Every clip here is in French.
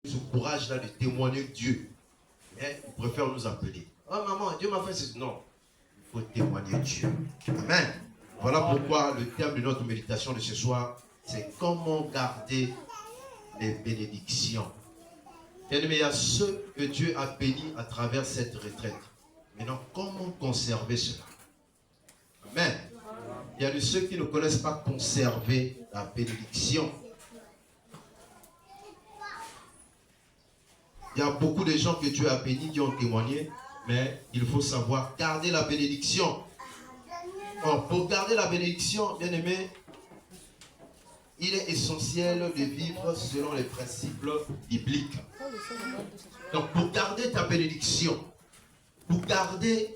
ce courage-là de témoigner de Dieu. Mais ils préfèrent nous appeler. Oh maman, Dieu m'a fait ceci. Non, il faut témoigner Dieu. Amen. Voilà pourquoi le thème de notre méditation de ce soir, c'est comment garder les bénédictions. Bien-aimés, il y a ceux que Dieu a bénis à travers cette retraite. Maintenant, comment conserver cela? Amen. Il y a de ceux qui ne connaissent pas conserver la bénédiction. Il y a beaucoup de gens que Dieu a bénis qui ont témoigné, mais il faut savoir garder la bénédiction. Or, pour garder la bénédiction, bien aimé, il est essentiel de vivre selon les principes bibliques. Donc, pour garder ta bénédiction, pour garder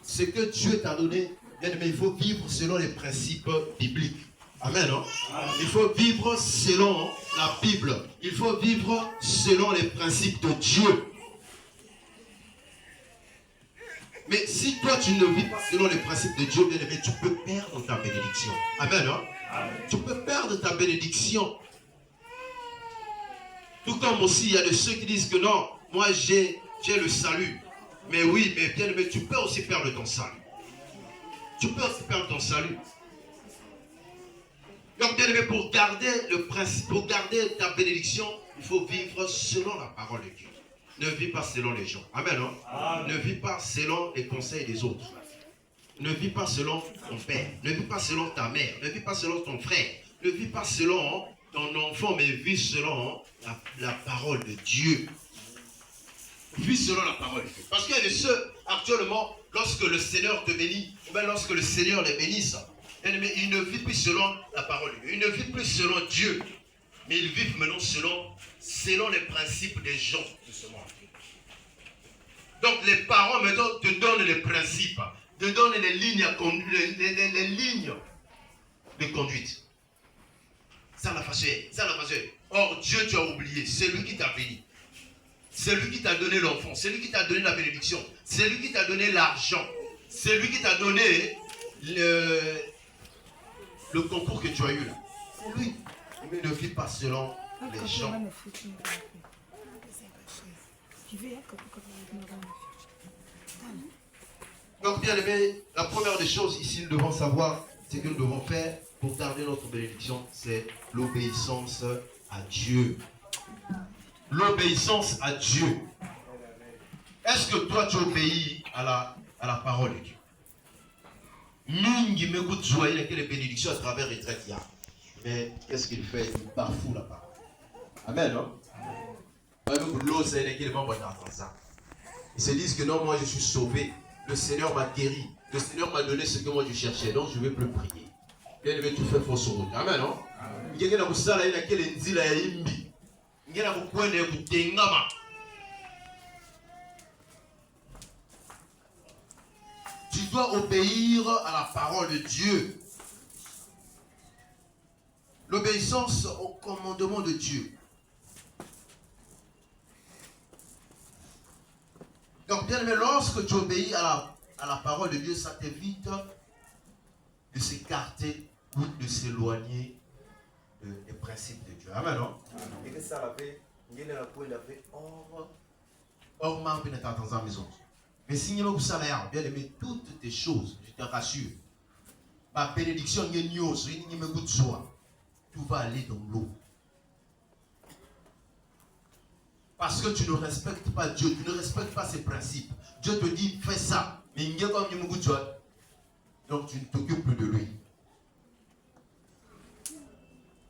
ce que Dieu t'a donné, bien aimé, il faut vivre selon les principes bibliques. Amen. Hein? Il faut vivre selon la Bible. Il faut vivre selon les principes de Dieu. Mais si toi tu ne vis pas selon les principes de Dieu, bien aimé, tu peux perdre ta bénédiction. Amen. Hein? Tu peux perdre ta bénédiction. Tout comme aussi, il y a de ceux qui disent que non, moi j'ai le salut. Mais oui, mais bien aimé, tu peux aussi perdre ton salut. Tu peux aussi perdre ton salut. Donc, bien aimé, pour garder le principe, pour garder ta bénédiction, il faut vivre selon la parole de Dieu. Ne vis pas selon les gens. Amen. Hein? Amen. Ne vis pas selon les conseils des autres. Ne vis pas selon ton père. Ne vis pas selon ta mère. Ne vis pas selon ton frère. Ne vis pas selon ton enfant, mais vis selon la parole de Dieu. Vis selon la parole de Dieu. Parce qu'il y a de ceux, actuellement, lorsque le Seigneur te bénit, ou bien lorsque le Seigneur les bénisse, ils ne vivent plus selon la parole de Dieu. Ils ne vivent plus selon Dieu. Mais ils vivent maintenant selon les principes des gens de ce monde. Donc les parents maintenant te donnent les principes, te donnent les lignes de conduite. Ça l'a fait, ça l'a fait. Or Dieu tu as oublié, c'est lui qui t'a béni. C'est lui qui t'a donné l'enfant, c'est lui qui t'a donné la bénédiction, c'est lui qui t'a donné l'argent, c'est lui qui t'a donné le concours que tu as eu là. C'est lui. Mais ne vis pas selon les gens. Donc bien aimé, la première des choses ici nous devons savoir, ce que nous devons faire pour garder notre bénédiction, c'est l'obéissance à Dieu. L'obéissance à Dieu. Est-ce que toi tu obéis à la parole de Dieu? Mingi me goûte joyeux que les bénédictions à travers les traites. Mais qu'est-ce qu'il fait? Il bafoue la parole. Amen, non? Ils se disent que non, moi je suis sauvé. Le Seigneur m'a guéri. Le Seigneur m'a donné ce que moi je cherchais. Donc je ne vais plus prier. Bien aimé, tu fais fausse route. Amen, non? Tu dois obéir à la parole de Dieu. L'obéissance au commandement de Dieu. Donc bien aimé, lorsque tu obéis à la parole de Dieu, ça t'évite de s'écarter ou de s'éloigner des principes de Dieu. Amen, non? Et que ça l'avait, il y a hors main de ta maison. Mais si il y a un salaire, bien aimé, toutes tes choses, je te rassure, ma bénédiction, il y a une chose, il y a une goutte soie. Tout va aller dans l'eau. Parce que tu ne respectes pas Dieu, tu ne respectes pas ses principes. Dieu te dit, fais ça. Mais il y a comme une goutte soie. Donc tu ne t'occupes plus de lui.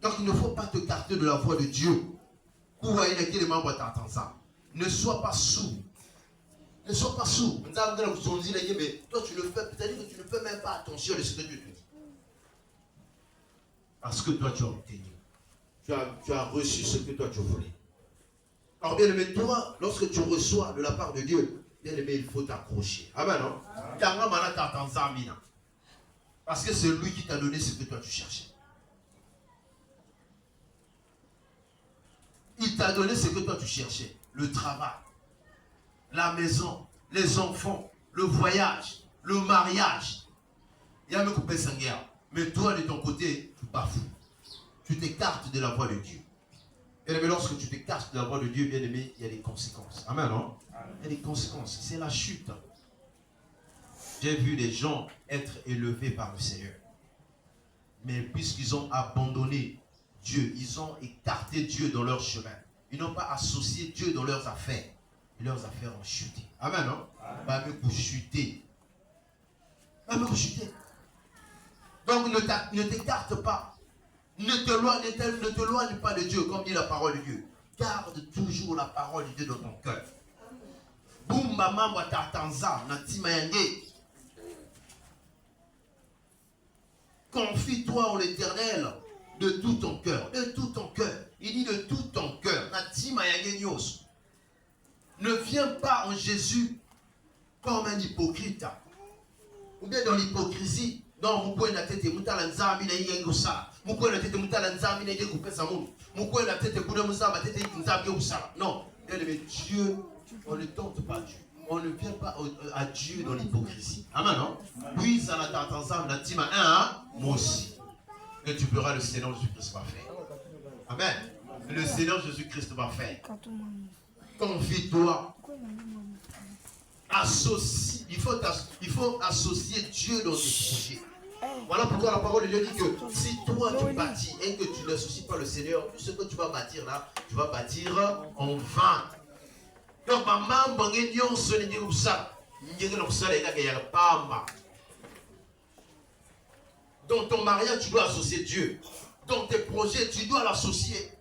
Donc il ne faut pas te garder de la voix de Dieu. Ne sois pas sourd. Ne sois pas sourd. Mais toi tu le fais, peut-être que tu ne fais même pas attention à ce que Dieu te dit. Parce que toi tu as obtenu. Tu as reçu ce que toi tu voulais. Alors bien aimé, toi, lorsque tu reçois de la part de Dieu, bien aimé, il faut t'accrocher. Amen, non? Parce que c'est lui qui t'a donné ce que toi tu cherchais. Il t'a donné ce que toi tu cherchais. Le travail, la maison, les enfants, le voyage, le mariage. Il y a me coupé sans guerre. Mais toi, de ton côté, tu bafoues. Tu t'écartes de la voie de Dieu. Bien-aimé, lorsque tu t'écartes de la voix de Dieu, bien-aimé, il y a des conséquences. Amen, non? Il y a des conséquences. C'est la chute. J'ai vu des gens être élevés par le Seigneur. Mais puisqu'ils ont abandonné Dieu, ils ont écarté Dieu dans leur chemin. Ils n'ont pas associé Dieu dans leurs affaires. Et leurs affaires ont chuté. Amen, non? Bah, mais vous chutez. Bah, mais vous chutez. Donc, ne t'écarte pas. Ne t'éloigne pas de Dieu, comme dit la parole de Dieu. Garde toujours la parole de Dieu dans ton cœur. Boum, maman, wa tartanza, natima yange. Confie-toi en l'Éternel de tout ton cœur. De tout ton cœur. Il dit de tout ton cœur. Natima yange nyos. Ne viens pas en Jésus comme un hypocrite. Ou bien dans l'hypocrisie. Non, vous pouvez la tête et mouta la nzambi na yengosa. Vous pouvez la tête et mouta la nzambi na yengosa samoun. Vous pouvez la tête et bouda moussa tête et nzambi usala. Non, bien-aimé, Dieu, on ne tente pas Dieu. On ne vient pas à Dieu dans l'hypocrisie. Amen, non? Oui, ça n'a pas ensemble, la team à un, moi aussi. Et tu verras le Seigneur Jésus-Christ va faire. Amen. Le Seigneur Jésus-Christ va faire. Confie-toi. Associe, il faut associer Dieu dans tes projets. Voilà pourquoi la parole de Dieu dit que si toi tu bâtis et que tu n'associes pas le Seigneur, tout ce que tu vas bâtir là, tu vas bâtir en vain. Donc maman bangenyo soni ni usa, ngenge no kusala eka ya pamba. Dans ton mariage, tu dois associer Dieu. Dans tes projets, tu dois l'associer.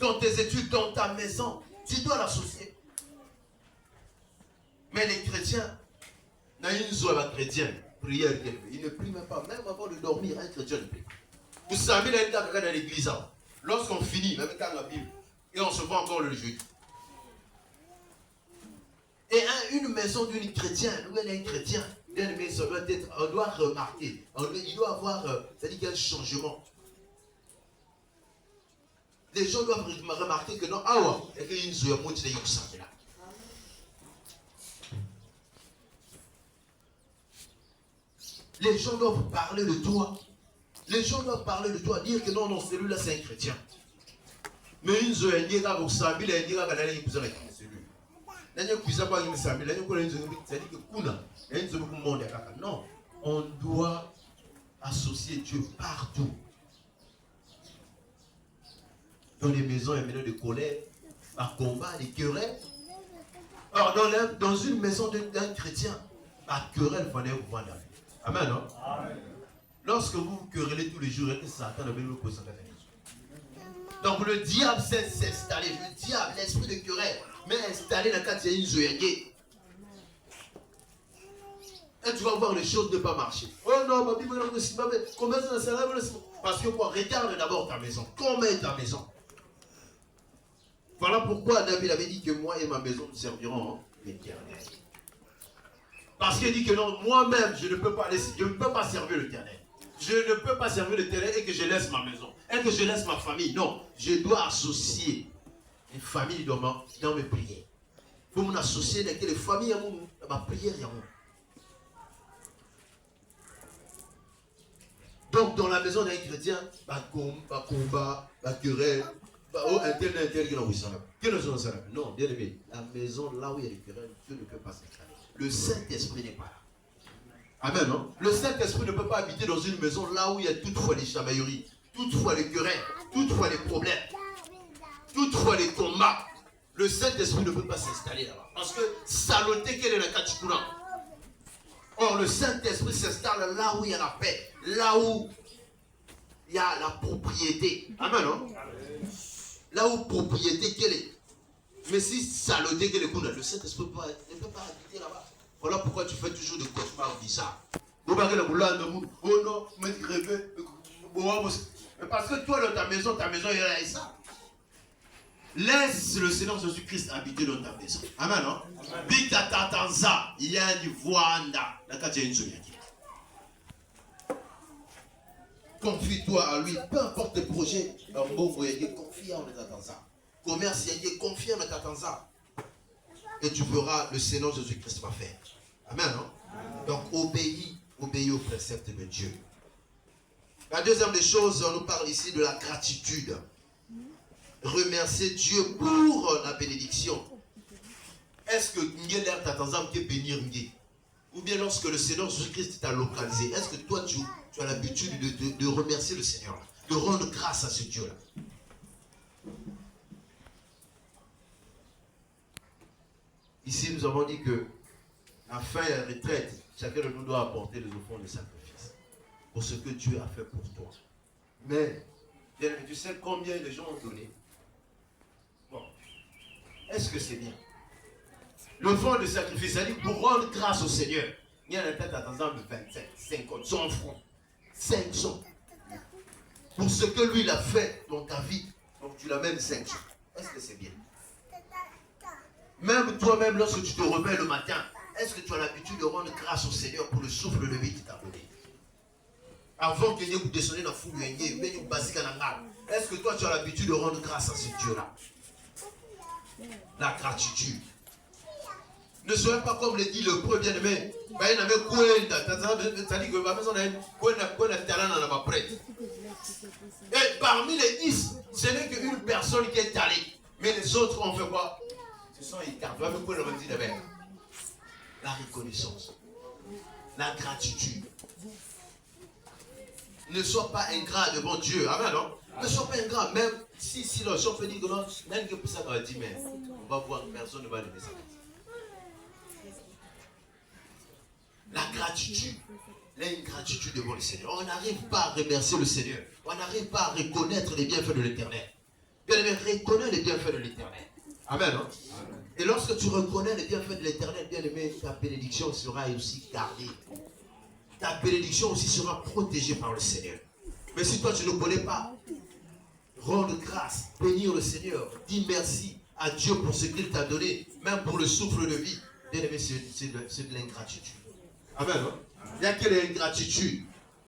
Dans tes études, dans ta maison, tu dois l'associer. Mais les chrétiens, prière, ils ne prient même pas. Même avant de dormir, un chrétien ne prie. Vous savez, dans l'église, lorsqu'on finit, même quand la Bible, et on se voit encore le jeudi. Et une maison d'une chrétienne, où elle est un chrétien, on doit remarquer, il doit avoir, c'est-à-dire qu'il y a un changement. Les gens doivent remarquer que non, ah ouais, et qu'il y a une zoé, moi, tu l'as eu là. Les gens doivent parler de toi. Les gens doivent parler de toi, dire que non, non, celui-là c'est un chrétien. Mais une zoé, il y a un sabi, il y a un celui. Non, on doit associer Dieu partout. Dans les maisons, il y a des colères, un combat, des querelles. Alors, dans une maison d'un chrétien, la querelle, il fallait vous voir. Amen, non? Amen. Lorsque vous vous querellez tous les jours, et que Satan avait le cause de la maison. Donc, le diable s'est installé. Le diable, l'esprit de querelle, mais installé dans le cadre de une zoyagée. Et tu vas voir les choses ne pas marcher. Oh non, ma Bible, comment ça s'arrête? Parce que quoi, regarde d'abord ta maison. Comment est ta maison? Voilà pourquoi David avait dit que moi et ma maison nous servirons l'Éternel. Parce qu'il dit que non, moi-même, je ne peux pas servir l'Éternel. Je ne peux pas servir l'Éternel et que je laisse ma maison, et que je laisse ma famille. Non, je dois associer les familles dans mes prières. Il faut m'associer avec les familles dans ma prière. Donc, dans la maison d'un chrétien, combat, querelle, non, bien aimé, la maison là où il y a des querelles, Dieu ne peut pas s'installer. Le Saint-Esprit n'est pas là. Amen, non? Le Saint-Esprit ne peut pas habiter dans une maison là où il y a toutefois les chamailleries, toutefois les querelles, toutefois les problèmes, toutefois les combats. Le Saint-Esprit ne peut pas s'installer là-bas. Parce que saloté, quelle est la Kachikuna? Or, le Saint-Esprit s'installe là où il y a la paix, là où il y a la propriété. Amen, non? Là où propriété, quelle est? Mais si saloté, quelle est le Saint-Esprit ne peut pas habiter là-bas. Voilà pourquoi tu fais toujours des cauchemars bizarres. Oh non, mais parce que toi, dans ta maison, il y a ça. Laisse le Seigneur Jésus-Christ habiter dans ta maison. Amen, non? Il y a un Ivoanda. Confie-toi à lui, peu importe tes projets. Confie en Tatanza. Commerce, confie en Tatanza. Et tu verras, le Seigneur Jésus-Christ va faire. Amen, non? Donc, obéis au précepte de Dieu. La deuxième des choses, on nous parle ici de la gratitude. remercier Dieu pour la bénédiction. Est-ce que Ndiel t'attend que bénir Ndiel? Ou bien lorsque le Seigneur Jésus-Christ t'a localisé, est-ce que toi tu as l'habitude de remercier le Seigneur, de rendre grâce à ce Dieu-là? Ici, nous avons dit que la fin et la retraite, chacun de nous doit apporter les offrandes de sacrifice pour ce que Dieu a fait pour toi. Mais, tu sais combien de gens ont donné? Bon, est-ce que c'est bien? L'offrande de sacrifice, c'est-à-dire pour rendre grâce au Seigneur. Il y a peut-être à temps de 25, 50, 100 francs, 500. Pour ce que lui il a fait dans ta vie, donc tu l'amènes 500. Est-ce que c'est bien? Même toi-même, lorsque tu te réveilles le matin, est-ce que tu as l'habitude de rendre grâce au Seigneur pour le souffle de vie qu'il t'a donné? Avant que vous descendiez dans la foule, est-ce que toi tu as l'habitude de rendre grâce à ce Dieu-là? La gratitude. Ne soyez pas comme le dit le premier bien-aimé. Et parmi les 10, ce n'est qu'une personne qui est allée. Mais les autres ont fait quoi? Ce sont écartés. La reconnaissance. La gratitude. Ne sois pas ingrat devant Dieu. Amen, non? Ne sois pas ingrat. Même si le chef dit que non, même que ça va dire, mais on va voir, personne ne va lever ça. La gratitude. L'ingratitude devant le Seigneur. On n'arrive pas à remercier le Seigneur. On n'arrive pas à reconnaître les bienfaits de l'Éternel. Bien aimé, reconnais les bienfaits de l'Éternel. Amen, non? Amen. Et lorsque tu reconnais les bienfaits de l'Éternel, bien aimé, ta bénédiction sera aussi gardée. Ta bénédiction aussi sera protégée par le Seigneur. Mais si toi tu ne connais pas, rendre grâce, bénir le Seigneur, dis merci à Dieu pour ce qu'il t'a donné, même pour le souffle de vie. Bien aimé, c'est de l'ingratitude. Amen, non? Il n'y a que l'ingratitude.